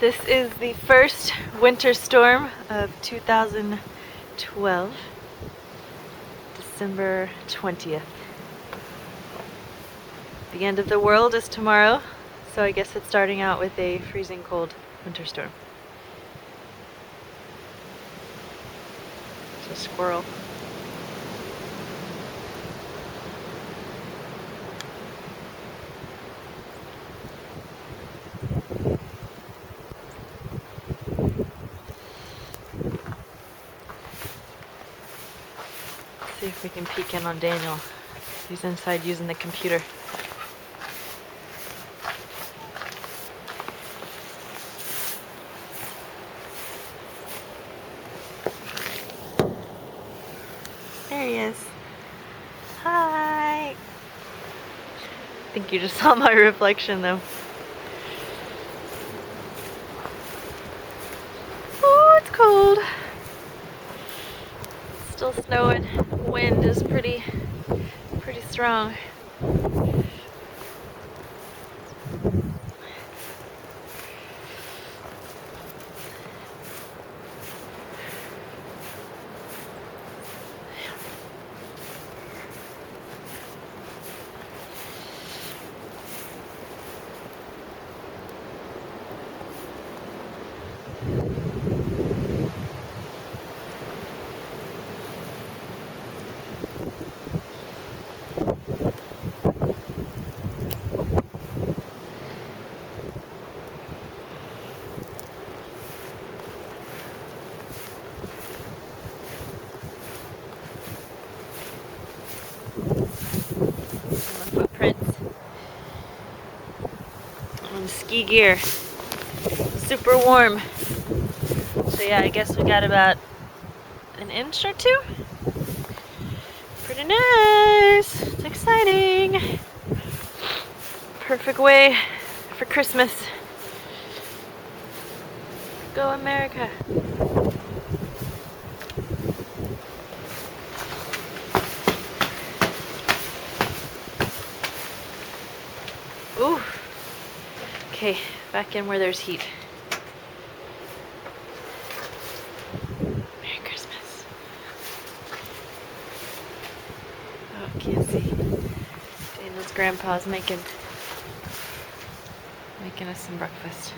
This is the first winter storm of 2012, December 20th. The end of the world is tomorrow, so I guess it's starting out with a freezing cold winter storm. It's a squirrel. See if we can peek in on Daniel. He's inside using the computer. There he is. Hi! I think you just saw my reflection though. Oh, it's cold. It's still snowing. Wind is pretty strong. Footprints on ski gear. Super warm. So yeah, I guess we got about an inch or two. Pretty nice. It's exciting. Perfect way for Christmas. Go America. Ooh. Okay, back in where there's heat. Merry Christmas. Oh, can't see. Daniel's grandpa's making us some breakfast.